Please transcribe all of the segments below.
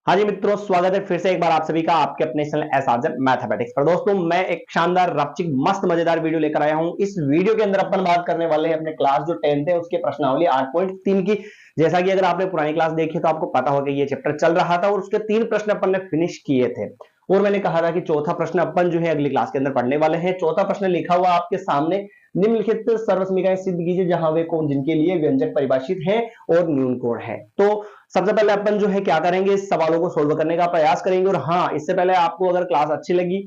हाँ जी मित्रों, स्वागत है फिर से एक बार आप सभी का आपके अपने चैनल एसआरजे मैथमेटिक्स पर। दोस्तों मैं एक शानदार रपचिक मस्त मजेदार वीडियो लेकर आया हूं। इस वीडियो के अंदर अपन बात करने वाले हैं अपने क्लास जो 10th है उसके प्रश्नावली 8.3 की। जैसा कि अगर आपने पुरानी क्लास देखी तो आपको पता होगा ये चैप्टर चल रहा था और उसके 3 प्रश्न अपन ने फिनिश किए थे। और मैंने कहा था कि चौथा प्रश्न अपन जो है अगली क्लास के अंदर पढ़ने वाले हैं। चौथा प्रश्न लिखा हुआ आपके सामने, निम्नलिखित सर्वसमीकरण सिद्ध कीजिए जहां वे कोण जिनके लिए व्यंजक परिभाषित है और न्यून कोण है। तो सबसे पहले अपन जो है क्या करेंगे, इस सवालों को सोल्व करने का प्रयास करेंगे। और हाँ, इससे पहले आपको अगर क्लास अच्छी लगी,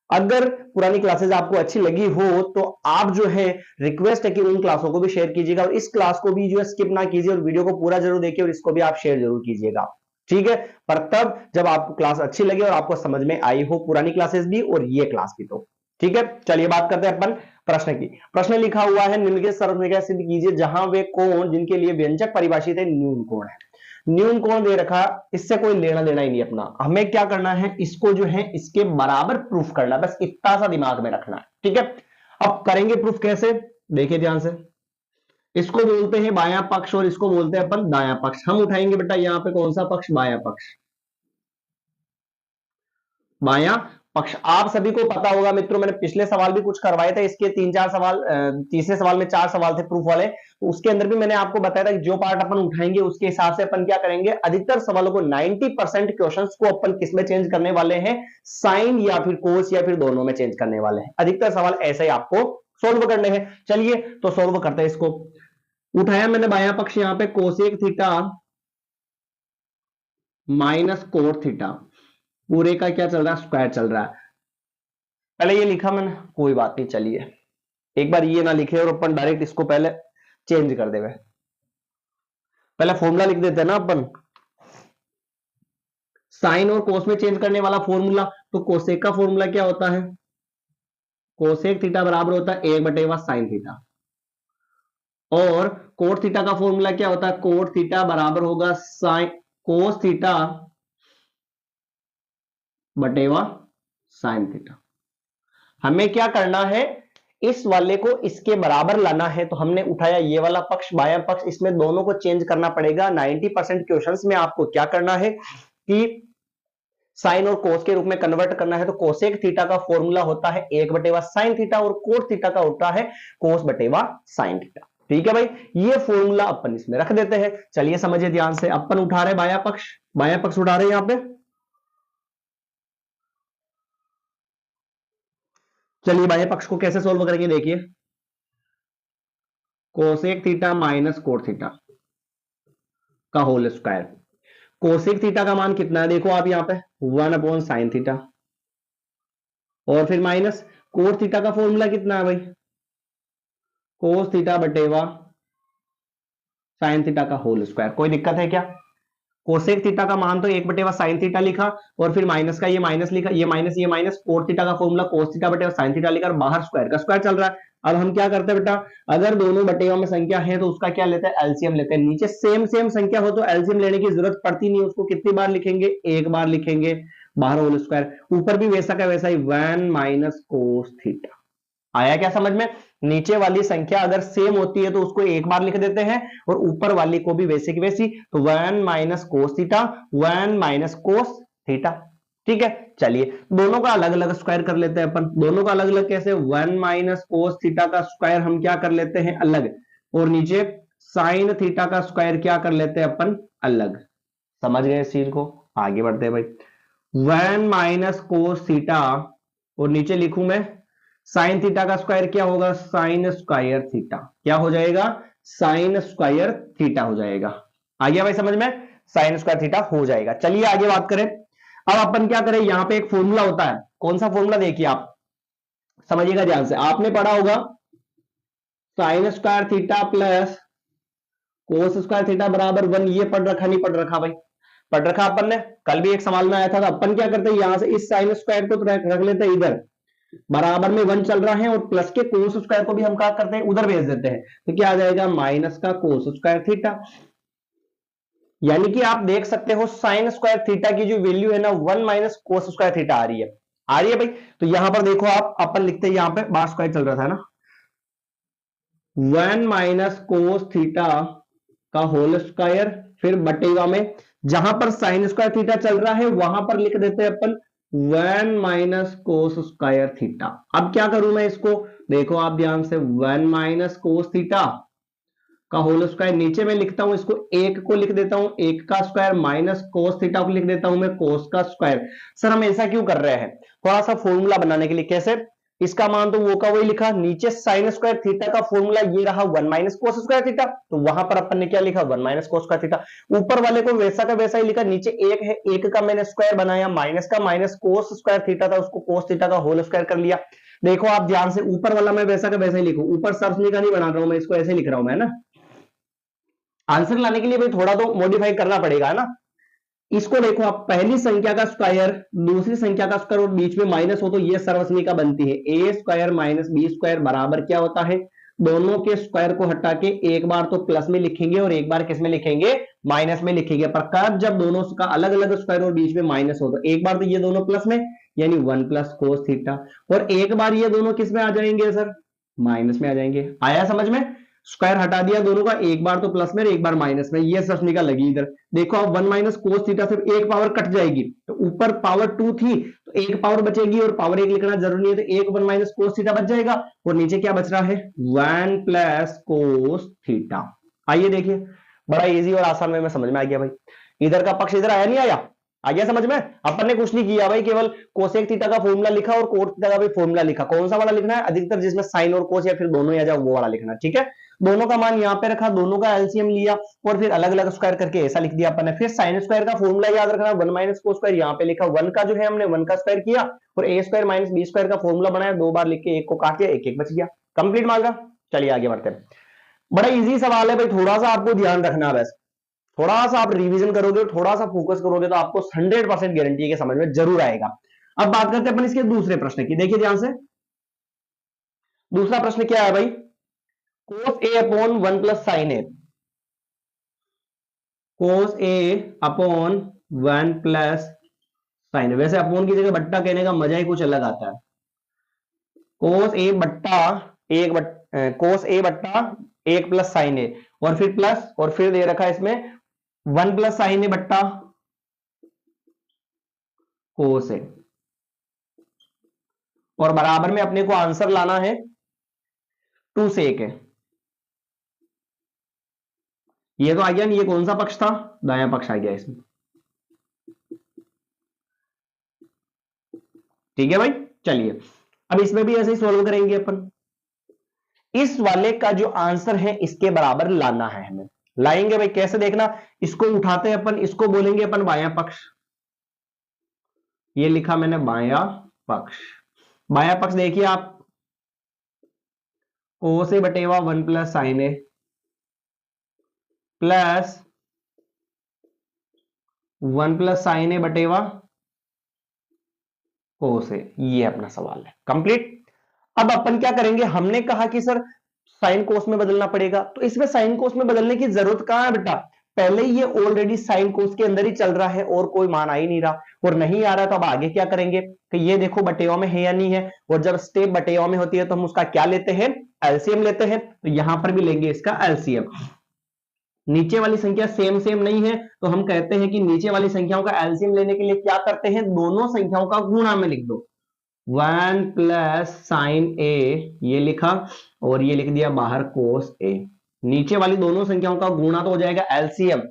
अगर पुरानी क्लासेस आपको अच्छी लगी हो तो आप जो है रिक्वेस्ट है कि उन क्लासों को भी शेयर कीजिएगा और इस क्लास को भी जो है स्किप ना कीजिए और वीडियो को पूरा जरूर देखिए और इसको भी आप शेयर जरूर कीजिएगा। ठीक है, पर तब जब आपको क्लास अच्छी लगे और आपको समझ में आई हो, पुरानी क्लासेस भी और ये क्लास भी। तो ठीक है, चलिए बात करते हैं अपन प्रश्न की। प्रश्न लिखा हुआ है, निम्नलिखित सर्वसमीकरण सिद्ध कीजिए जहां वे कोण जिनके लिए व्यंजक परिभाषित है न्यून कोण है। न्यून कोण दे रखा, इससे कोई लेना देना ही नहीं अपना। हमें क्या करना है, इसको जो है इसके बराबर प्रूफ करना है, बस इतना सा दिमाग में रखना है। ठीक है, अब करेंगे प्रूफ कैसे, देखिए ध्यान से। इसको बोलते हैं बायां पक्ष और इसको बोलते हैं अपन दायां पक्ष। हम उठाएंगे बेटा यहां पे कौन सा पक्ष, बायां पक्ष। बायां पक्ष आप सभी को पता होगा मित्रों, मैंने पिछले सवाल भी कुछ करवाए थे इसके 3-4 सवाल। तीसरे सवाल में 4 सवाल थे प्रूफ वाले, तो उसके अंदर भी मैंने आपको बताया था कि जो पार्ट अपन उठाएंगे उसके हिसाब से अपन क्या करेंगे, अधिकतर सवालों को 90% क्वेश्चंस को अपन किस में चेंज करने वाले हैं, साइन या फिर कोस या फिर दोनों में चेंज करने वाले हैं। अधिकतर सवाल ऐसे ही आपको सोल्व करने हैं। चलिए तो सोल्व करते हैं इसको। उठाया मैंने बायां पक्ष, यहां पे cosec theta minus cot theta, पूरे का क्या चल रहा है, स्क्वायर चल रहा है। पहले ये लिखा मैंने, कोई बात नहीं, चलिए एक बार ये ना लिखे और अपन डायरेक्ट इसको पहले चेंज कर देवे। पहले फॉर्मूला लिख देते हैं ना अपन, साइन और कोस में चेंज करने वाला फॉर्मूला। तो कोसेक का फॉर्मूला क्या होता है, कोसेक थीटा बराबर होता है 1/1 साइन थीटा। और कोट थीटा का फॉर्मूला क्या होता है, कोट थीटा बराबर होगा साइन कोस थीटा बटेवा साइन थीटा। हमें क्या करना है, इस वाले को इसके बराबर लाना है। तो हमने उठाया ये वाला पक्ष, बायां पक्ष, इसमें दोनों को चेंज करना पड़ेगा। 90% क्वेश्चंस में आपको क्या करना है कि साइन और कोस के रूप में कन्वर्ट करना है। तो कोसेक थीटा का फॉर्मूला होता है 1/1 साइन थीटा और कोट थीटा का होता है कोस बटेवा साइन थीटा। ठीक है भाई, ये फॉर्मूला अपन इसमें रख देते हैं। चलिए समझिए ध्यान से, अपन उठा रहे बायां पक्ष, बायां पक्ष उठा रहे हैं यहां पे। चलिए बाह्य पक्ष को कैसे सोल्व करेंगे, देखिए cosec theta minus cot theta का होल स्क्वायर। कोसेक थीटा का मान कितना है, देखो आप यहां पे 1 साइन थीटा, और फिर माइनस कोट थीटा का फॉर्मूला कितना है भाई, कोस थीटा बटेवा साइन थीटा का होल स्क्वायर। कोई दिक्कत है क्या, कोसेक थीटा का मान तो 1/1 साइन थीटा लिखा और फिर माइनस का ये माइनस लिखा, ये माइनस, कोट थीटा का फॉर्मूला कोस थीटा बटेवा साइन थीटा लिखा और बाहर स्क्वायर का स्क्वायर चल रहा है। अब हम क्या करते हैं बेटा, अगर दोनों बटेवा में संख्या है तो उसका क्या लेते हैं, एलसीएम लेते हैं। नीचे सेम सेम संख्या हो तो एलसीएम लेने की जरूरत पड़ती नहीं, उसको कितनी बार लिखेंगे, एक बार लिखेंगे, बाहर होल स्क्वायर, ऊपर भी वैसा का वैसा ही 1 माइनस कोस थीटा। आया क्या समझ में, नीचे वाली संख्या अगर सेम होती है तो उसको एक बार लिख देते हैं और ऊपर वाली को भी वैसे की वैसी। तो 1 minus cos theta, 1 minus cos theta. ठीक है, चलिए दोनों का अलग अलग स्क्वायर कर लेते हैं अपन। दोनों का अलग अलग कैसे, 1 माइनस कोस थीटा का स्क्वायर हम क्या कर लेते हैं अलग, और नीचे साइन थीटा का स्क्वायर क्या कर लेते हैं अपन अलग। समझ गए इस चीज को, आगे बढ़ते हैं भाई। 1 माइनस कोस थीटा और नीचे लिखूं मैं साइन थीटा का स्क्वायर क्या होगा, साइन स्क्वायर थीटा। क्या हो जाएगा, साइन स्क्वायर थीटा हो जाएगा। आ गया भाई समझ में, साइन स्क्वायर थीटा हो जाएगा। चलिए आगे बात करें। अब अपन क्या करें, यहां पे एक फॉर्मूला होता है, कौन सा फॉर्मूला देखिए आप समझिएगा ध्यान से। आपने पढ़ा होगा sign square theta plus cos square theta बराबर 1। ये पढ़ रखा नहीं पढ़ रखा भाई, पढ़ रखा अपन ने, कल भी एक सवाल में आया था। तो अपन क्या करते हैं, यहां से इस साइन स्क्वायर को रख लेते हैं इधर, बराबर में 1 चल रहा है, और प्लस के कोस स्क्वायर को भी हम क्या करते हैं उधर भेज देते हैं। तो क्या आ जाएगा, माइनस का कोस स्क्वायर थीटा। यानी कि आप देख सकते हो साइन स्क्वायर थीटा की जो वैल्यू है ना 1 माइनस कोस स्क्वायर थीटा आ रही है, आ रही है भाई। तो यहां पर देखो आप, अपन लिखते हैं यहां पे बार स्क्वायर चल रहा था ना, 1 माइनस कोस थीटा का होल स्क्वायर फिर बटेगा में जहां पर साइन स्क्वायर थीटा चल रहा है वहां पर लिख देते हैं अपन 1 माइनस कोस स्क्वायर थीटा। अब क्या करूं मैं इसको, देखो आप ध्यान से, 1 माइनस कोस थीटा का होल स्क्वायर, नीचे में लिखता हूं इसको, एक को लिख देता हूं एक का स्क्वायर, माइनस कोस थीटा को लिख देता हूं मैं कोस का स्क्वायर। सर हम ऐसा क्यों कर रहे हैं, थोड़ा सा फॉर्मूला बनाने के लिए। कैसे, इसका मान तो वो का वही लिखा, नीचे साइन स्क्वायर थीटा का फॉर्मूला ये रहा 1 माइनस कोस स्क्वायर थीटा, तो वहां पर अपन ने क्या लिखा 1 माइनस कोस स्क्वायर थीटा। ऊपर वाले को वैसा का वैसा ही लिखा, नीचे एक है, एक का मैंने स्क्वायर बनाया, माइनस का माइनस कोस स्क्वायर थीटा था उसको कोस थीटा का होल स्क्वायर कर लिया। देखो आप ध्यान से, ऊपर वाला मैं वैसा का वैसा ही लिखूं, ऊपर सरसनी का नहीं बना रहा हूं मैं, इसको ऐसे लिख रहा हूं मैं ना। आंसर लाने के लिए भाई थोड़ा तो मॉडिफाई करना पड़ेगा ना। इसको देखो आप, पहली संख्या का स्क्वायर दूसरी संख्या का स्क्वायर और बीच में माइनस हो तो ये सर्वसमीका बनती है, ए स्क्वायर माइनस बी स्क्वायर बराबर क्या होता है, दोनों के स्क्वायर को हटा के एक बार तो प्लस में लिखेंगे और एक बार किस में लिखेंगे, माइनस में लिखेंगे। पर कब, जब दोनों का अलग अलग स्क्वायर और बीच में माइनस हो, तो एक बार तो ये दोनों प्लस में यानी 1 प्लस कोस थीटा, और एक बार ये दोनों किस में आ जाएंगे सर, माइनस में आ जाएंगे। आया समझ में, स्क्वायर हटा दिया दोनों का, एक बार तो प्लस में एक बार माइनस में, ये समीकरण लगी इधर। देखो अब 1 माइनस कोस थीटा से एक पावर कट जाएगी, तो ऊपर पावर 2 थी तो एक पावर बचेगी और पावर 1 लिखना जरूरी नहीं है, तो एक 1 माइनस कोस थीटा बच जाएगा और नीचे क्या बच रहा है 1 प्लस कोस थीटा। आइए देखिए, बड़ा इजी और आसान में समझ में आ गया भाई। इधर का पक्ष इधर आया नहीं आया, आ गया समझ में। अपन ने कुछ नहीं किया भाई, केवल कोसेक थीटा का फॉर्मूला लिखा और कोट थीटा का भी फॉर्मूला लिखा। कौन सा वाला लिखना है, अधिकतर जिसमें साइन और कोस या फिर दोनों ही आ जाए वो वाला लिखना, ठीक है। दोनों का मान यहाँ पे रखा, दोनों का एलसीएम लिया और फिर अलग अलग स्क्वायर करके ऐसा लिख दिया अपन ने। फिर साइन स्क्वायर का फॉर्मूला याद रखना, 1 माइनस कोस स्क्वायर, यहाँ पे लिखा 1 का जो है हमने 1 का स्क्वायर किया और ए स्क्वायर माइनस बी स्क्वायर का फॉर्मूला बनाया, दो बार लिख के एक को काट दिया, एक एक बच गया, कंप्लीट मांगा। चलिए आगे बढ़ते हैं, बड़ा इजी सवाल है भाई, थोड़ा सा आपको ध्यान रखना, बस थोड़ा सा आप रिवीजन करोगे, थोड़ा सा फोकस करोगे तो आपको 100% गारंटी है कि समझ में जरूर आएगा। अब बात करते हैं अपन इसके दूसरे प्रश्न की, देखिए ध्यान से। दूसरा प्रश्न क्या है भाई, cos a upon 1 plus sine A, cos a upon 1 plus sign. वैसे अपॉन की जगह बट्टा कहने का मजा ही कुछ अलग आता है। cos a बट्टा cos a बट्टा 1 प्लस साइन ए, और फिर प्लस, और फिर दे रखा है इसमें 1 प्लस साइन ए बट्टा कोस ए, और बराबर में अपने को आंसर लाना है 2 से 1 है। ये तो आ गया नहीं, ये कौन सा पक्ष था, दायां पक्ष आ गया इसमें, ठीक है भाई। चलिए अब इसमें भी ऐसे ही सॉल्व करेंगे अपन। इस वाले का जो आंसर है इसके बराबर लाना है हमें, लाएंगे भाई कैसे देखना, इसको उठाते हैं अपन, इसको बोलेंगे अपन बायां पक्ष, ये लिखा मैंने बायां पक्ष। बायां पक्ष देखिए आप, कोस ए बटेवा 1 प्लस साइन ए प्लस 1 प्लस साइन ए बटेवा कोस ए, ये अपना सवाल है कंप्लीट। अब अपन क्या करेंगे, हमने कहा कि सर साइन कोस में बदलना पड़ेगा, तो इसमें साइन कोस में बदलने की जरूरत कहां है बेटा, पहले ये ऑलरेडी साइन कोस के अंदर ही चल रहा है और कोई मान आ ही नहीं रहा और नहीं आ रहा, तो अब आगे क्या करेंगे कि ये देखो बटेवा में है या नहीं है, और जब स्टेप बटेवा में होती है तो हम उसका क्या लेते हैं, एलसीएम लेते हैं। तो यहां पर भी लेंगे इसका एलसीएम। नीचे वाली संख्या सेम सेम नहीं है तो हम कहते हैं कि नीचे वाली संख्याओं का एलसीएम लेने के लिए क्या करते हैं, दोनों संख्याओं का गुणा में लिख दो, 1 प्लस साइन ए ये लिखा और ये लिख दिया बाहर कोस ए। नीचे वाली दोनों संख्याओं का गुणा तो हो जाएगा एलसीएम,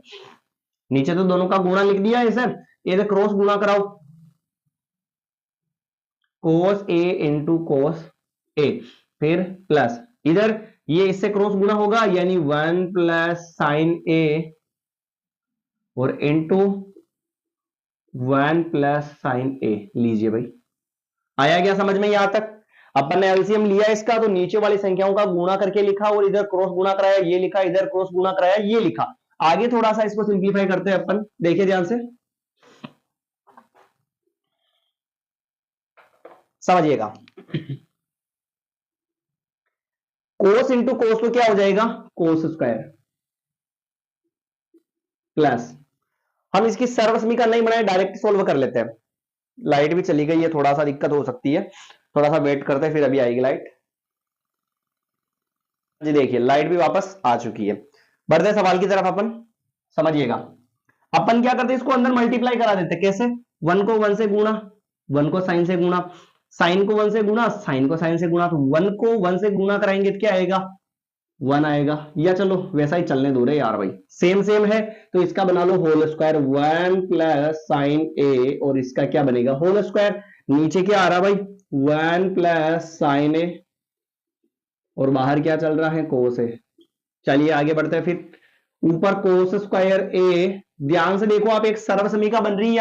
नीचे तो दोनों का गुणा लिख दिया है सर, ये क्रॉस गुणा कराओ, कोस ए इंटू कोस ए, फिर प्लस इधर ये इससे क्रॉस गुणा होगा यानी 1 प्लस साइन ए और इंटू 1 प्लस साइन ए। लीजिए भाई, आया क्या समझ में यहां तक। अपन ने एलसीएम लिया इसका, तो नीचे वाली संख्याओं का गुणा करके लिखा और इधर क्रॉस गुणा कराया, ये लिखा, इधर क्रॉस गुणा कराया, ये लिखा। आगे थोड़ा सा इसको सिंप्लीफाई करते हैं अपन, देखिए ध्यान से समझिएगा। कोस इंटू कोस तो क्या हो जाएगा, कोस स्क्वायर, प्लस हम इसकी सर्वसमीकरण नहीं बनाए, डायरेक्ट सोल्व कर लेते हैं। लाइट भी चली गई है, थोड़ा सा दिक्कत हो सकती है, थोड़ा सा वेट करते हैं, फिर अभी आएगी लाइट जी। देखिए लाइट भी वापस आ चुकी है, बढ़ते सवाल की तरफ अपन। समझिएगा। अपन क्या करते हैं, इसको अंदर मल्टीप्लाई करा देते, कैसे? 1 को 1 से गुणा, 1 को साइन से गुणा, साइन को 1 से गुणा, साइन को साइन से गुणा, तो 1 को 1 से गुणा कराएंगे तो क्या आएगा? 1 आएगा। या चलो वैसा ही चलने दो रे यार भाई, सेम सेम है तो इसका बना लो whole square, 1 plus sine A, और इसका क्या बनेगा? Whole square. नीचे क्या आ रहा भाई? 1 प्लस साइन ए, और बाहर क्या चल रहा है? कोस ए। चलिए आगे बढ़ते हैं फिर। ऊपर कोस स्क्वायर ए, ध्यान से देखो आप, एक सर्वसमीका बन रही है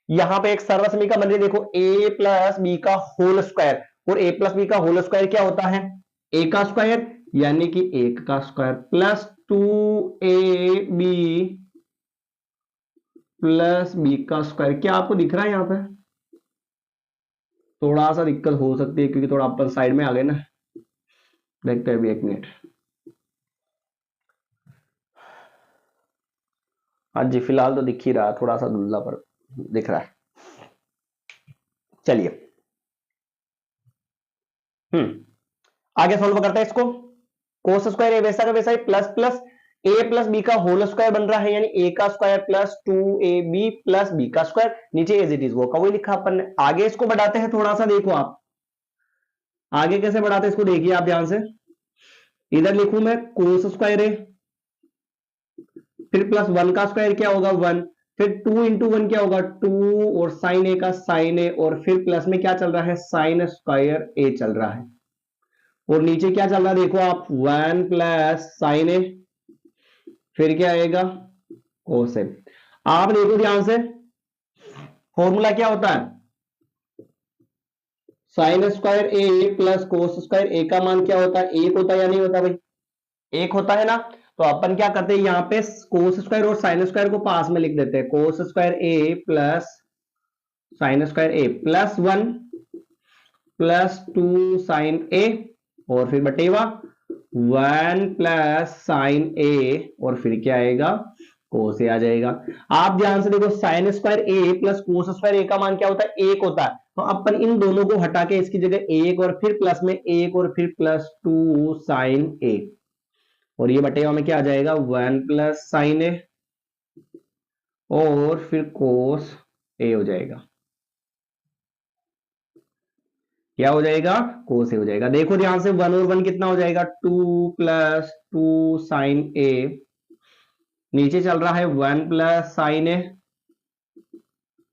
यहां पे एक सर्वसमीका बन रही है, देखो a प्लस बी का होल स्क्वायर, और a प्लस बी का होल स्क्वायर क्या होता है? a का स्क्वायर, यानी कि 1 का square, plus 2ab plus B का स्क्वायर। क्या आपको दिख रहा है यहां पे? थोड़ा सा दिक्कत हो सकती है क्योंकि थोड़ा अपन साइड में आ गए ना, देखते हैं अभी 1 मिनट। हाँ जी, फिलहाल तो दिख ही रहा है, थोड़ा सा धुंधला पर दिख रहा है। चलिए आगे सॉल्व करते हैं इसको। कोस स्क्वायर ए वैसा का वैसा ही, plus plus A plus B का होल स्क्वायर बन रहा है, यानी ए का square plus 2ab plus B का स्क्वायर, नीचे एज इट इज वो का वही लिखा अपन ने। आगे इसको बढ़ाते हैं थोड़ा सा, देखो आप आगे कैसे बढ़ाते हैं इसको, देखिए आप ध्यान से। इधर लिखूं मैं कोस स्क्वायर ए, फिर प्लस 1 का स्क्वायर क्या होगा? 1, फिर 2 इंटू 1 क्या होगा? 2, और साइन ए का साइन ए, और फिर प्लस में क्या चल रहा है? साइन स्क्वायर ए चल रहा है, और नीचे क्या चल रहा है देखो आप? 1 प्लस साइन ए, फिर क्या आएगा? कोस ए। आप देखो ध्यान से, फॉर्मूला क्या होता है? साइन स्क्वायर ए प्लस कोस स्क्वायर ए का मान क्या होता है? 1 होता है या नहीं होता भाई? 1 होता है ना। तो अपन क्या करते हैं, यहां पे कोस स्क्वायर और साइन स्क्वायर को पास में लिख देते हैं, cos square A plus sine square A, plus 1 plus 2 sign A, और फिर बटेवा 1 प्लस साइन ए, और फिर क्या आएगा? कोस ए आ जाएगा। आप ध्यान से देखो, साइन स्क्वायर ए प्लस कोस स्क्वायर ए का मान क्या होता है? 1 होता है। तो अपन इन दोनों को हटा के इसकी जगह 1 और फिर प्लस में 1 और फिर प्लस 2 साइन ए, और ये बटेगा में क्या आ जाएगा? 1 प्लस साइन ए, और फिर कोस ए हो जाएगा। क्या हो जाएगा? कोस ए हो जाएगा। देखो ध्यान से, 1 और 1 कितना हो जाएगा? 2 प्लस 2 साइन ए, नीचे चल रहा है 1 प्लस साइन ए,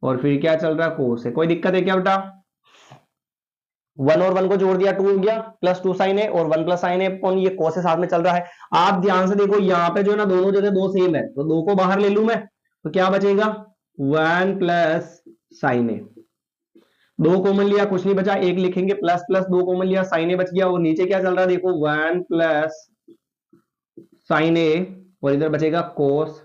और फिर क्या चल रहा है? कोस ए। कोई दिक्कत है क्या बेटा? 1 और 1 को जोड़ दिया, 2 हो गया, प्लस 2 साइन ए, और 1 प्लस साइन ए अपॉन ये कोस ए साथ में चल रहा है। आप ध्यान से देखो, यहाँ पे जो है ना दोनों जगह 2 सेम है, तो 2 को बाहर ले लूं मैं, तो क्या बचेगा? 1 प्लस साइन ए, 2 कॉमन लिया, कुछ नहीं बचा, 1 लिखेंगे, प्लस प्लस 2 कॉमन लिया, साइन ए बच गया, और नीचे क्या चल रहा है देखो? 1 प्लस साइन ए, और इधर बचेगा कोस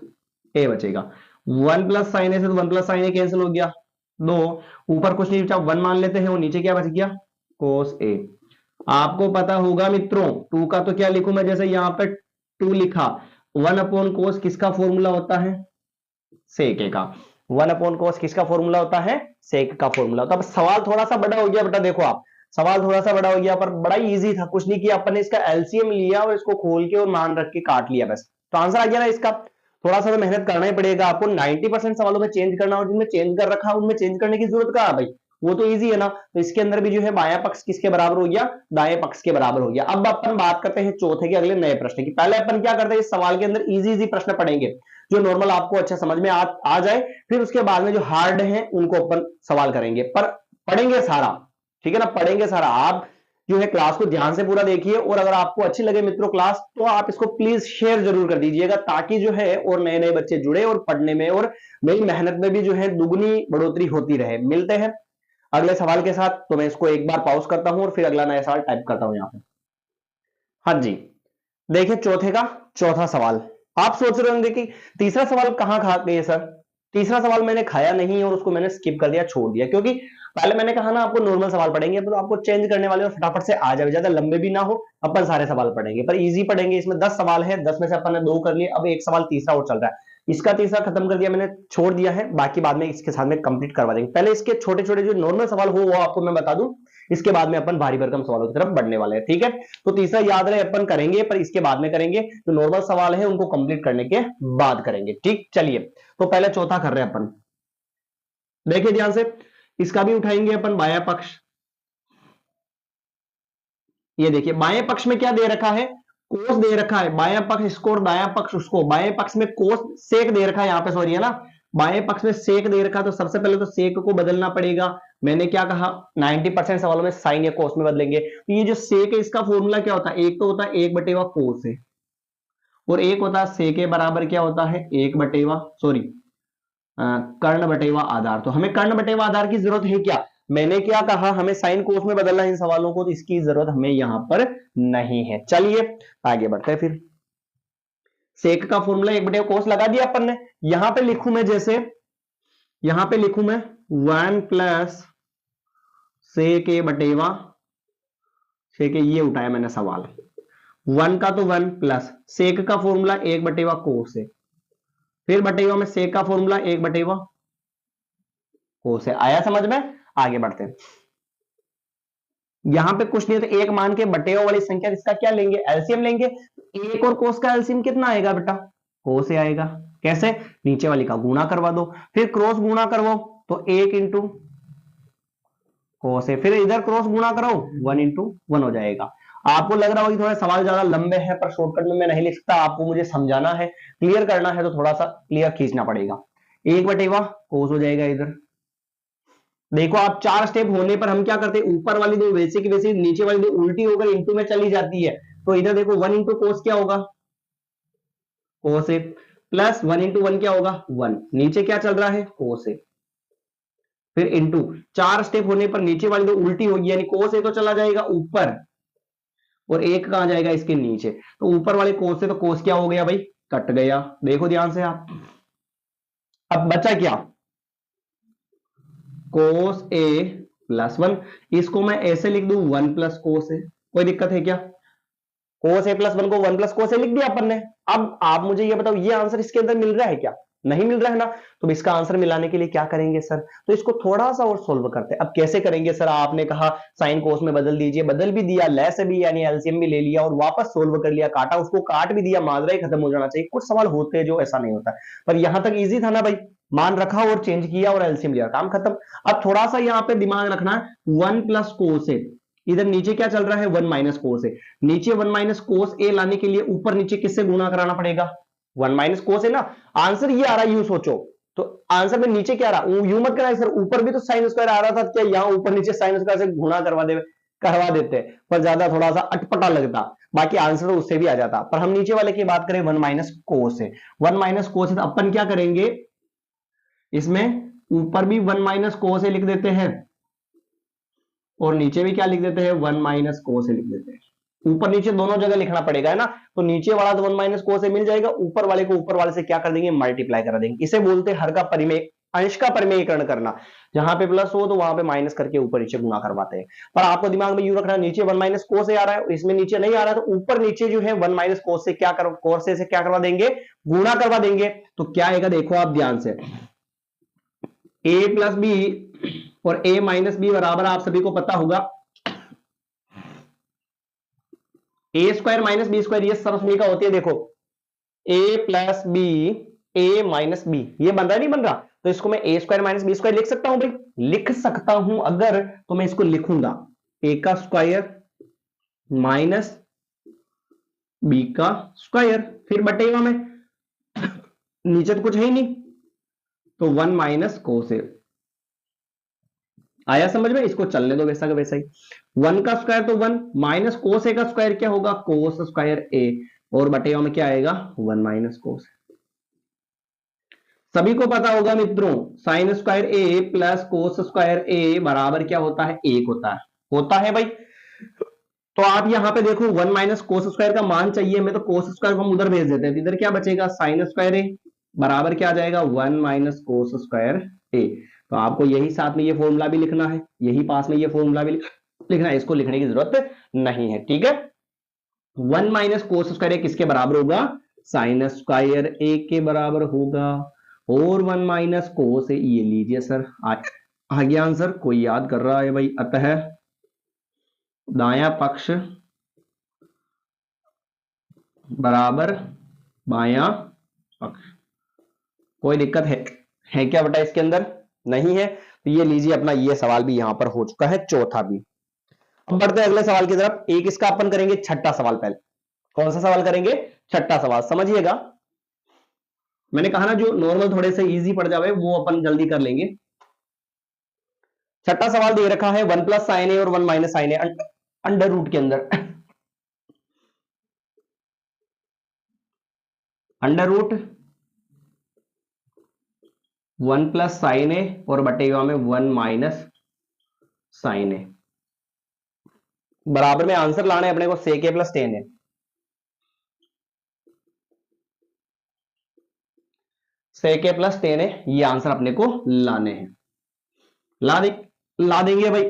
ए बचेगा। 1 प्लस साइन ए से तो 1 प्लस साइन ए कैंसिल हो गया, 2, ऊपर कुछ नहीं बचा, 1 मान लेते हैं, और नीचे क्या बच गया? कोस ए। आपको पता होगा मित्रों, 2 का तो क्या लिखूं मैं, जैसे यहां पे 2 लिखा, 1 अपॉन कोस किसका फॉर्मूला होता है? सेक ए का। 1 अपॉन कोस किसका फॉर्मूला होता है? सेक का फॉर्मूला होता है। अब सवाल थोड़ा सा बड़ा हो गया बेटा, देखो आप, सवाल थोड़ा सा बड़ा हो गया, पर बड़ा इजी था, कुछ नहीं किया अपन ने, इसका एलसीएम लिया और इसको खोल के और मान रख के काट लिया बस, तो आंसर आ गया ना इसका। थोड़ा सा तो मेहनत करना ही पड़ेगा आपको, 90% सवालों में चेंज करना, और जिनमें चेंज कर रखा है उनमें चेंज करने की जरूरत कहां है भाई? वो तो इजी है ना। तो इसके अंदर भी जो है बायां पक्ष किसके बराबर हो गया? दाएं पक्ष के बराबर हो गया। अब अपन बात करते हैं चौथे के अगले नए प्रश्न की। पहले अपन क्या करते हैं, इस सवाल के अंदर इजी इजी प्रश्न पढ़ेंगे जो नॉर्मल आपको अच्छा समझ में आ जाए, फिर उसके बाद में जो हार्ड है उनको अपन सवाल करेंगे, पर पढ़ेंगे सारा, ठीक है ना? पढ़ेंगे सारा। आप जो है क्लास को ध्यान से पूरा देखिए, और अगर आपको अच्छी लगे मित्रों क्लास, तो आप इसको प्लीज शेयर जरूर कर दीजिएगा, ताकि जो है और नए नए बच्चे जुड़े और पढ़ने में और मेरी मेहनत में भी जो है दुगनी बढ़ोतरी होती रहे। मिलते हैं अगले सवाल के साथ। तो मैं इसको एक बार पॉज करता हूं और फिर अगला नया सवाल टाइप करता हूं यहां पे। हाँ जी, देखिए चौथे का चौथा सवाल। आप सोच रहे होंगे कि तीसरा सवाल कहां खा गए सर? तीसरा सवाल मैंने खाया नहीं और उसको मैंने स्किप कर दिया, छोड़ दिया, क्योंकि पहले मैंने कहा ना आपको नॉर्मल सवाल पढ़ेंगे तो आपको चेंज करने वाले और फटाफट से आ जाए, ज्यादा लंबे भी ना हो, अपन सारे सवाल पढ़ेंगे, पर इजी पढ़ेंगे। इसमें 10 सवाल है, 10 में से अपन ने 2 कर लिए, अब एक सवाल तीसरा और चल रहा है, इसका तीसरा खत्म कर दिया मैंने, छोड़ दिया है, बाकी बाद में इसके साथ में कंप्लीट करवा देंगे। पहले इसके छोटे छोटे जो नॉर्मल सवाल हो वो आपको मैं बता दूं, इसके बाद में अपन भारी भरकम सवालों की तरफ बढ़ने वाले हैं, ठीक है। तो तीसरा याद रहे अपन करेंगे, पर इसके बाद में करेंगे। जो नॉर्मल सवाल है उनको कंप्लीट करने के बाद करेंगे, ठीक। चलिए, तो पहले चौथा कर रहे हैं अपन, देखिए ध्यान से। इसका भी उठाएंगे अपन बायां पक्ष। ये देखिए बाएं पक्ष में क्या दे रखा है, कोस दे रखा है। बायां पक्ष इसको और दायां पक्ष उसको। बाएं पक्ष में कोस सेक दे रखा है, यहां पे सॉरी है ना, बाएं पक्ष में सेक दे रखा है। तो सबसे पहले तो सेक को बदलना पड़ेगा। मैंने क्या कहा, 90% सवालों में साइन या कोस में बदलेंगे। तो ये जो सेक है इसका फॉर्मूला क्या होता है, एक तो होता है 1/, कोस है, और एक होता है सेक के बराबर क्या होता है, 1/, सॉरी कर्ण बटेवा आधार। तो हमें कर्ण बटेवा आधार की जरूरत है क्या, मैंने क्या कहा, हमें साइन कोस में बदलना है इन सवालों को, तो इसकी जरूरत हमें यहां पर नहीं है। चलिए आगे बढ़ते हैं फिर। सेक का फॉर्मूला 1/, कोस लगा दिया अपन ने। यहां पे लिखूं मैं, जैसे यहां पे लिखूं मैं 1 + सेक ए बटेवा सेक, ये उठाया मैंने सवाल। 1 का तो 1 प्लस सेक का फॉर्मूला 1/, कोस है, फिर बटेवा में सेक का फॉर्मूला 1/, कोस है। आया समझ में, आगे बढ़ते हैं। यहां पे कुछ नहीं है, तो एक मान के बटेवा वाली संख्या, इसका क्या लेंगे, एलसीएम लेंगे। एक और कोस का एलसीएम कितना आएगा बेटा, कोस आएगा। कैसे, नीचे वाली का गुणा करवा दो, फिर क्रॉस गुणा करवाओ, तो 1 इंटू कोस है, फिर इधर क्रॉस गुणा करो, 1 इंटू 1 हो जाएगा। आपको लग रहा होगा कि थोड़ा सवाल ज्यादा लंबे हैं, पर शॉर्टकट में मैं नहीं लिख सकता, आपको मुझे समझाना है, क्लियर करना है, तो थोड़ा सा क्लियर खींचना पड़ेगा। 1/, कोस हो जाएगा इधर। देखो आप 4 स्टेप होने पर हम क्या करते हैं, ऊपर वाली दो वैसे की वैसे, नीचे वाली दो उल्टी होकर इंटू में चली जाती है। तो इधर देखो 1 इंटू कोस क्या होगा, कोस है, प्लस 1 इंटू 1 क्या होगा, 1, नीचे क्या चल रहा है, कोस है, फिर इंटू। 4 स्टेप होने पर नीचे वाली दो उल्टी होगी, यानी कोस है तो चला जाएगा ऊपर, और एक कहां जाएगा, इसके नीचे। तो ऊपर वाले कोस से तो कोस क्या हो गया भाई, कट गया। देखो ध्यान से आप, अब बचा क्या, कोस ए प्लस 1। इसको मैं ऐसे लिख दूं 1 प्लस कोस ए, कोई दिक्कत है क्या, कोस ए प्लस 1 को 1 प्लस कोस ए लिख दिया अपन ने। अब आप मुझे ये बताओ, ये आंसर इसके अंदर मिल रहा है क्या, नहीं मिल रहा है ना। तो इसका आंसर मिलाने के लिए क्या करेंगे सर, तो इसको थोड़ा सा और सोल्व करते हैं। अब कैसे करेंगे सर, आपने कहा साइन कोस में बदल दीजिए, बदल भी दिया, लेस भी यानी एलसीएम भी ले लिया, और वापस सोल्व कर लिया, काटा उसको काट भी दिया, माजरा ही खत्म हो जाना चाहिए। कुछ सवाल होते हैं जो ऐसा नहीं होता, पर यहां तक इजी था ना भाई, मान रखा और चेंज किया और एलसीएम लिया, काम खत्म। अब थोड़ा सा यहाँ पे दिमाग रखना है, 1 प्लस कोस ए, इधर नीचे क्या चल रहा है, 1 माइनस कोस ए। नीचे 1 माइनस कोस ए लाने के लिए ऊपर नीचे किससे गुणा कराना पड़ेगा, 1 माइनस कोस है ना। आंसर ये आ रहा है, यू सोचो, तो आंसर में नीचे क्या आ रहा, यू मत कराए सर, ऊपर भी तो साइन स्क्वायर आ रहा था, क्या यहाँ ऊपर नीचे साइन स्क्वायर से गुणा करवा देते, पर ज्यादा थोड़ा सा अटपटा लगता, बाकी आंसर तो उससे भी आ जाता। पर हम नीचे वाले की बात करें, 1 माइनस कोस है, 1 माइनस कोस है, तो अपन क्या करेंगे, इसमें ऊपर भी 1 माइनस कोस है लिख देते हैं, और नीचे भी क्या लिख देते हैं, 1 माइनस कोस लिख देते हैं। ऊपर नीचे दोनों जगह लिखना पड़ेगा, है ना। तो नीचे वाला तो 1 माइनस कोस मिल जाएगा, ऊपर वाले को ऊपर वाले से क्या कर देंगे, मल्टीप्लाई कर देंगे। इसे बोलते हैं हर का परिमेय, अंश का परिमेयकरण करना। जहां पे प्लस हो तो वहां पे माइनस करके ऊपर नीचे गुणा करवाते हैं। पर आपको दिमाग में यू रखना, नीचे 1 माइनस कोस आ रहा है, इसमें नीचे नहीं आ रहा है, तो ऊपर नीचे जो है 1 माइनस कोस से क्या करवा देंगे, गुणा करवा देंगे। तो क्या आएगा, देखो आप ध्यान से, a प्लस बी और a माइनस बी बराबर, आप सभी को पता होगा, A square minus B square, ये सर्वसमीका होती है। देखो a plus B, A minus B, ये बन रहा है नहीं बन रहा, तो इसको मैं a square minus B square लिख सकता हूं भाई, लिख सकता हूं। अगर तो मैं इसको लिखूंगा a का स्क्वायर माइनस b का स्क्वायर, फिर बटेगा में, नीचे तो कुछ है ही नहीं, तो 1 माइनस कोस ए। आया समझ में, इसको चलने दो वैसा का वैसा ही। 1 का स्क्वायर तो 1, माइनस कोस ए का स्क्वायर क्या होगा, कोस स्क्वायर ए, और बटेगा में क्या आएगा, 1 माइनस कोस। सभी को पता होगा मित्रों, साइन स्क्वायर ए प्लस कोस स्क्वायर ए बराबर क्या होता है, 1 होता है भाई। तो आप यहां पे देखो 1 माइनस कोस स्क्वायर का मान चाहिए, मैं तो कोस स्क्वायर को हम उधर भेज देते हैं, तो इधर क्या बचेगा, साइन स्क्वायर ए बराबर क्या आ जाएगा, 1 माइनस कोस स्क्वायर ए। तो आपको यही साथ में ये फॉर्मूला भी लिखना है, यही पास में ये फॉर्मूला भी लिखना है, इसको लिखने की जरूरत नहीं है, ठीक है। 1 माइनस कोस स्क्वायर ए किसके बराबर होगा, साइन स्क्वायर ए के बराबर होगा, और 1 माइनस कोस ए, ये लीजिए सर, आ गया आंसर। कोई याद कर रहा है भाई, अतः दायां पक्ष बराबर बायां पक्ष। कोई दिक्कत है क्या बेटा इसके अंदर? नहीं है। तो ये लीजिए अपना ये सवाल भी यहां पर हो चुका है, चौथा भी। अब बढ़ते हैं अगले सवाल की तरफ। एक इसका अपन करेंगे छठा सवाल पहले। कौन सा सवाल करेंगे? छठा सवाल। समझिएगा, मैंने कहा ना जो नॉर्मल थोड़े से इजी पड़ जावे वो अपन जल्दी कर लेंगे। छठा सवाल दे रखा है 1 प्लस साइन ए और 1 minus sign A under root के अंदर। Under root 1 plus sine A और बटेगा में 1 माइनस साइन ए। बराबर में आंसर लाना है अपने को सेक ए प्लस टेन है। सेक ए प्लस टेन है, ये आंसर अपने को लाने हैं। ला दे ला देंगे भाई।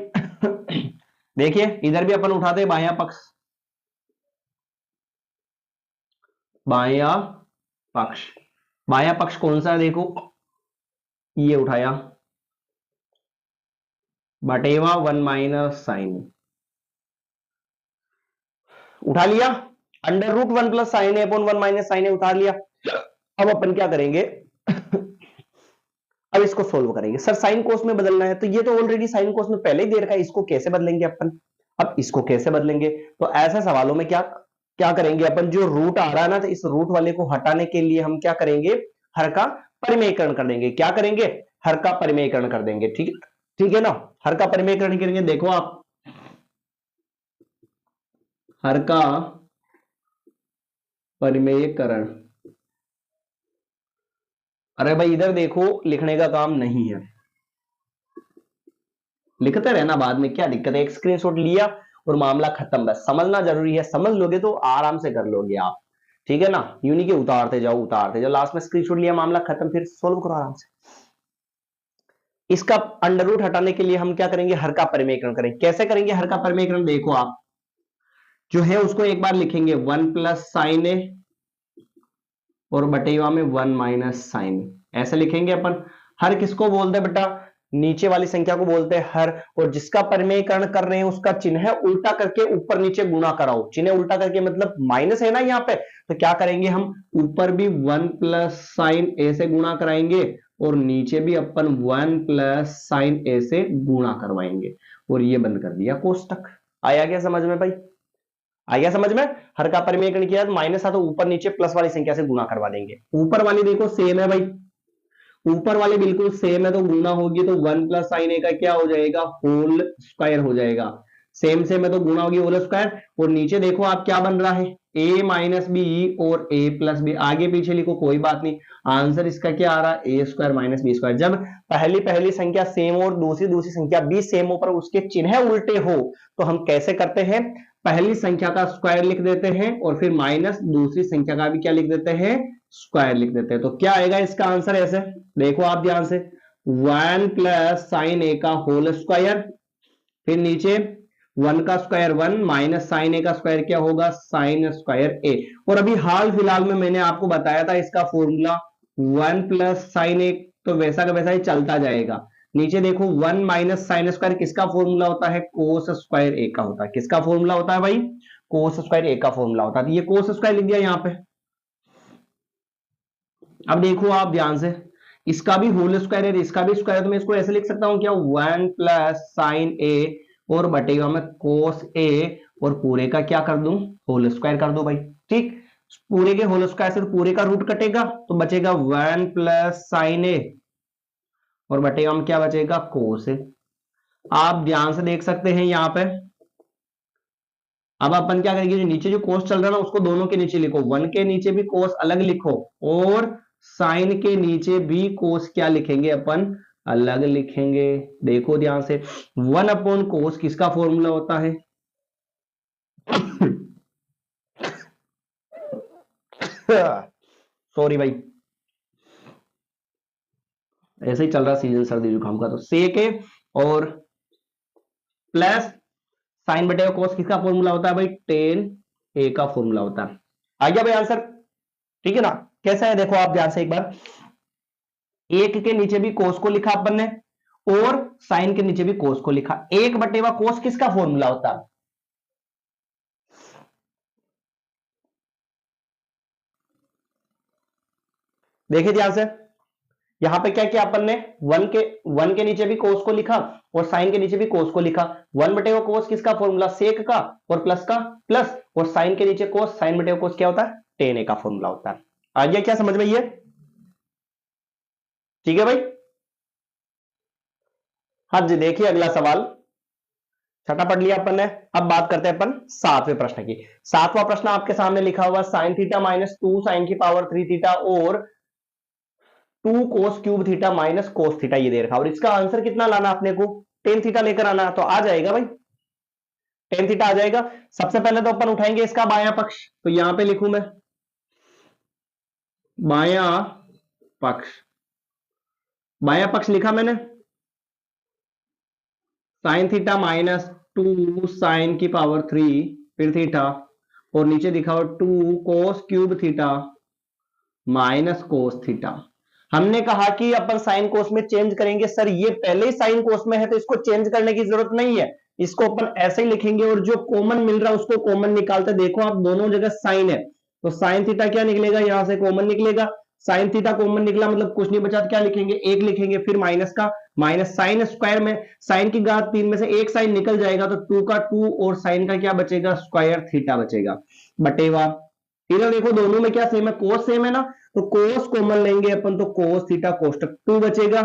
देखिए इधर भी अपन उठाते हैं बायां पक्ष। बायां पक्ष, बायां पक्ष कौन सा है देखो, ये उठाया बटेवा 1 माइनस साइन उठा लिया। अंडर रूट 1 प्लस साइन ए अपॉन 1 माइनस साइन ए उठा लिया। अब अपन क्या करेंगे? अब इसको सोल्व करेंगे। सर साइन कोस में बदलना है, तो ये तो ऑलरेडी साइन कोस में पहले ही दे रखा है, इसको कैसे बदलेंगे अपन? अब इसको कैसे बदलेंगे? तो ऐसे सवालों में क्या क्या करेंगे अपन, जो रूट आ रहा है ना, तो इस रूट वाले को हटाने के लिए हम क्या करेंगे? हर का परिमेयकरण कर देंगे। क्या करेंगे? हर का परिमेयकरण कर देंगे। ठीक है, ठीक है ना, हर का परिमेयकरण करेंगे। देखो आप, हर का परिमेयकरण। अरे भाई इधर देखो, लिखने का काम नहीं है, लिखते रहना, बाद में क्या दिक्कत है? एक स्क्रीनशॉट लिया और मामला खत्म। बस समझना जरूरी है, समझ लोगे तो आराम से कर लोगे आप। ठीक है ना, यूं नहीं कि उतारते जाओ उतारते जाओ, लास्ट में स्क्रीनशॉट लिया मामला खत्म, फिर सोल्व करो आराम से। इसका अंडर रूट हटाने के लिए हम क्या करेंगे? हर का परिमेयकरण करेंगे। कैसे करेंगे हर का परिमेयकरण? देखो आप जो है उसको एक बार लिखेंगे 1 प्लस साइन ए और बटेवा में 1 माइनस साइन, ऐसे लिखेंगे अपन। हर किसको बोलते हैं बेटा? नीचे वाली संख्या को बोलते हैं हर। और जिसका परिमेयकरण कर रहे हैं उसका चिन्ह उल्टा करके ऊपर नीचे गुणा कराओ। चिन्ह उल्टा करके मतलब माइनस है ना यहाँ पे, तो क्या करेंगे हम? ऊपर भी 1 प्लस साइन ए से गुणा कराएंगे और नीचे भी अपन 1 प्लस साइन ए से गुणा करवाएंगे। और ये बंद कर दिया कोष्टक। आया क्या समझ में भाई? आ गया समझ में? हर का परिमेयकरण किया तो माइनस था, तो ऊपर नीचे प्लस वाली संख्या से गुणा करवा देंगे। ऊपर वाली देखो सेम है भाई, ऊपर वाले बिल्कुल सेम है, तो गुणा होगी तो 1 प्लस साइन ए का क्या हो जाएगा? होल स्क्वायर हो जाएगा। सेम सेम है तो गुणा होगी होल स्क्वायर। और नीचे देखो आप क्या बन रहा है? a माइनस बी और a प्लस बी। आगे पीछे लिखो कोई बात नहीं, आंसर इसका क्या आ रहा है? ए स्क्वायर माइनस बी स्क्वायर। जब पहली पहली संख्या सेम और दूसरी दूसरी संख्या भी सेम हो पर उसके चिन्ह उल्टे हो, तो हम कैसे करते हैं? पहली संख्या का स्क्वायर लिख देते हैं और फिर माइनस दूसरी संख्या का भी क्या लिख देते हैं? स्क्वायर लिख देते हैं। तो क्या आएगा इसका आंसर? ऐसे देखो आप ध्यान से, 1 प्लस साइन ए का होल स्क्वायर, फिर नीचे 1 का स्क्वायर 1 माइनस साइन ए का स्क्वायर क्या होगा? साइन स्क्वायर ए। और अभी हाल फिलहाल में मैंने आपको बताया था इसका फॉर्मूला 1 प्लस साइन ए, तो वैसा का वैसा ही चलता जाएगा। नीचे देखो 1 माइनस साइन स्क्वायर किसका फॉर्मूला होता है? कोस स्क्वायर ए का होता है। किसका फॉर्मूला होता है भाई? कोस स्क्वायर ए का फॉर्मूला होता है। तो ये कोस स्क्वायर लिख दिया यहाँ पे। अब देखो आप ध्यान से, इसका भी होल स्क्वायर है, इसका भी स्क्वायर है, तो मैं इसको ऐसे लिख सकता हूं क्या? 1 प्लस साइन ए और बटेगा में कोस ए और पूरे का क्या कर दूं? होल स्क्वायर कर दो भाई। ठीक, पूरे के होल स्क्वायर से तो पूरे का रूट कटेगा, तो बचेगा 1 प्लस साइन ए और बटेगा में क्या बचेगा? कोस ए। आप ध्यान से देख सकते हैं यहां पे। अब अपन क्या करेंगे, जो नीचे जो कोस चल रहा है ना उसको दोनों के नीचे लिखो, 1 के नीचे भी कोस अलग लिखो और साइन के नीचे भी कोस क्या लिखेंगे अपन? अलग लिखेंगे। देखो ध्यान से, 1 अपॉन कोस किसका फॉर्मूला होता है? सॉरी भाई, ऐसे ही चल रहा सीजन सर्दी जुकाम का। तो सेक ए और प्लस साइन बटे कोस किसका फॉर्मूला होता है भाई? टेन ए का फॉर्मूला होता है। आ गया भाई आंसर? ठीक है ना? कैसा है देखो आप ध्यान से एक बार, एक के नीचे भी कोस को लिखा अपन ने और साइन के नीचे भी कोस को लिखा। एक बटेवा कोस किसका फॉर्मूला होता है? देखिए ध्यान से, यहां पे क्या किया अपन ने, वन के नीचे भी कोस को लिखा और साइन के नीचे भी कोस को लिखा। वन बटे कोस किसका फॉर्मूला, सेक का, और प्लस का प्लस, और साइन के नीचे कोस, साइन बटे कोस क्या होता है, टेन ए का फॉर्मूला होता है। आ गया क्या समझ में ये? ठीक है भाई। हाँ जी, देखिए अगला सवाल, छठा पढ़ लिया अपन ने। अब बात करते हैं अपन सातवें प्रश्न की। सातवां प्रश्न आपके सामने लिखा हुआ, साइन थीटा माइनस 2 साइन की पावर 3 थीटा और 2 cos cube theta minus cos theta ये दे रखा, और इसका आंसर कितना लाना अपने को, टेन थीटा लेकर आना। तो आ जाएगा भाई, टेन थीटा आ जाएगा। सबसे पहले तो अपन उठाएंगे इसका बायां पक्ष, तो यहां पे लिखूं मैं बायां पक्ष, बायां पक्ष लिखा मैंने, साइन थीटा माइनस 2 साइन की पावर 3 फिर थीटा, और नीचे दिखा हुआ 2 cos cube theta minus cos theta. हमने कहा कि अपन साइन कोस में चेंज करेंगे। सर ये पहले ही साइन कोस में है तो इसको चेंज करने की जरूरत नहीं है, इसको अपन ऐसे ही लिखेंगे और जो कॉमन मिल रहा है उसको कॉमन निकालते। देखो आप दोनों जगह साइन है, तो साइन थीटा क्या निकलेगा, यहां से कॉमन निकलेगा, साइन थीटा कॉमन निकला मतलब कुछ नहीं बचा, तो क्या लिखेंगे, एक लिखेंगे, फिर माइनस का माइनस, साइन स्क्वायर में साइन की घात 3 में से एक साइन निकल जाएगा, तो 2 का 2 और साइन का क्या बचेगा, स्क्वायर थीटा बचेगा, बटेवा। इधर देखो दोनों में क्या सेम है, कोस सेम है ना, तो कोस कॉमन लेंगे अपन, तो कोस थीटा कोष्टक 2 बचेगा,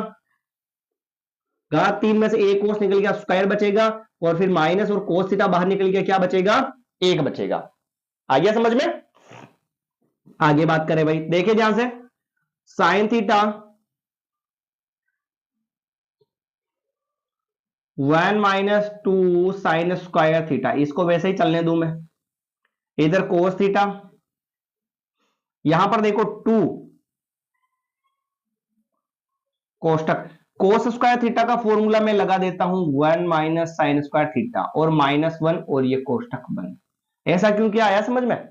घात 3 में से एक कोस निकल गया, स्क्वायर बचेगा, और फिर माइनस और कोस थीटा बाहर निकल गया, क्या बचेगा, एक बचेगा। आ गया समझ में? आगे बात करें भाई, देखिए ध्यान से, sine theta 1 minus 2 sine square theta, इसको वैसे ही चलने दूं मैं। इधर कोस थीटा, यहां पर देखो 2 कोष्टक, कोस स्क्वायर थीटा का फॉर्मूला मैं लगा देता हूं 1 माइनस साइन स्क्वायर थीटा और -1 और ये कोष्टक बंद। ऐसा क्यों किया, आया समझ में?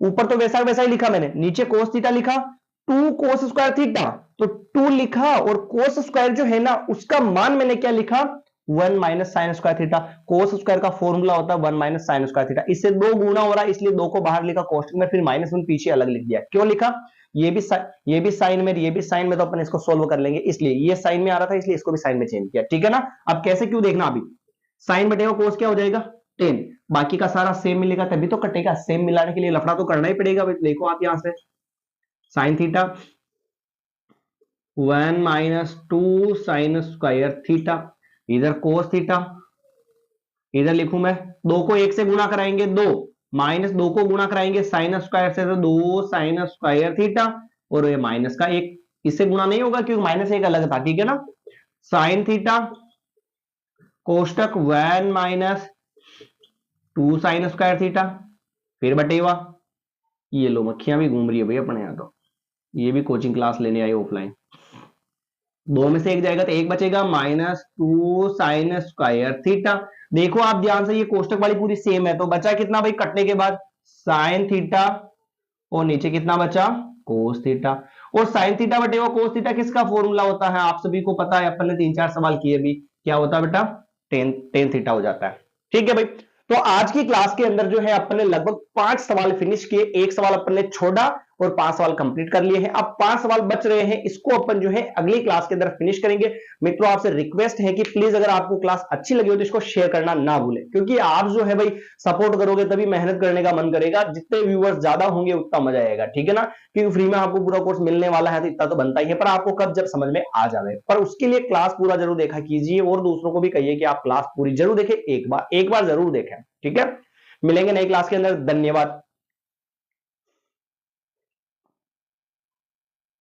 ऊपर तो वैसा वैसा ही लिखा मैंने, नीचे कोस थीटा लिखा, 2 कोस स्क्वायर थीटा, तो 2 लिखा और कोस स्क्वायर जो है ना उसका मान मैंने क्या लिखा, 1 minus sign square theta. Cos square का फॉर्मूला होता है 1 माइनस साइन स्क्वायर थीटा, इससे 2 गुना हो रहा है इसलिए 2 को बाहर लिखा कोष्टक में, फिर -1 पीछे अलग लिख दिया। क्यों लिखा, ये भी साइन में, ये भी साइन में, तो अपन इसको सोल्व कर लेंगे, इसलिए ये साइन में आ रहा था इसलिए इसको भी साइन में चेंज किया, ठीक है ना। अब कैसे क्यों देखना, अभी साइन बटेगा कोस क्या हो जाएगा 10, बाकी का सारा सेम मिलेगा तभी तो कटेगा, सेम मिलाने के लिए लफड़ा तो करना ही पड़ेगा। देखो आप यहां से sine theta 1 minus 2 sine square theta, इधर कोस थीटा, इधर लिखूं मैं 2 को 1 से गुणा कराएंगे 2, माइनस 2 को गुणा कराएंगे साइन स्क्वायर से तो 2 साइन स्क्वायर थीटा, और ये माइनस का 1, इससे गुणा नहीं होगा क्योंकि -1 अलग था, ठीक है ना। साइन थीटा कोष्टक 1 माइनस 2 साइन स्क्वायर थीटा, फिर बटेवा, ये लो मक्खियां भी घूम रही है भाई अपने यहाँ, तो ये भी कोचिंग क्लास लेने आए ऑफलाइन। 2 में से 1 जाएगा तो 1 बचेगा, -2 साइन स्क्वायर थीटा। देखो आप ध्यान से, ये कोष्टक वाली पूरी सेम है, तो बचा कितना भाई कटने के बाद, साइन थीटा, और नीचे कितना बचा, कोस थीटा। और साइन थीटा बटेगा कोस थीटा किसका फॉर्मूला होता है, आप सभी को पता है, अपन ने 3-4 सवाल किए भी, क्या होता है बेटा, टेन थीटा हो जाता है, ठीक है भाई। तो आज की क्लास के अंदर जो है अपन ने लगभग 5 सवाल फिनिश किए, एक सवाल अपन ने छोड़ा और 5 सवाल कंप्लीट कर लिए हैं। अब 5 सवाल बच रहे हैं, इसको अपन जो है अगली क्लास के अंदर फिनिश करेंगे। मित्रों आपसे रिक्वेस्ट है कि प्लीज अगर आपको क्लास अच्छी लगी हो तो इसको शेयर करना ना भूलें, क्योंकि आप जो है भाई सपोर्ट करोगे तभी मेहनत करने का मन करेगा, जितने व्यूअर्स ज्यादा होंगे उतना मजा आएगा, ठीक है ना। क्योंकि फ्री में आपको पूरा कोर्स मिलने वाला है तो इतना तो बनता ही है, पर आपको कब जब समझ में आ जाए, पर उसके लिए क्लास पूरा जरूर देखा कीजिए और दूसरों को भी कहिए कि आप क्लास पूरी जरूर देखें, एक बार जरूर देखें, ठीक है। मिलेंगे नई क्लास के अंदर, धन्यवाद।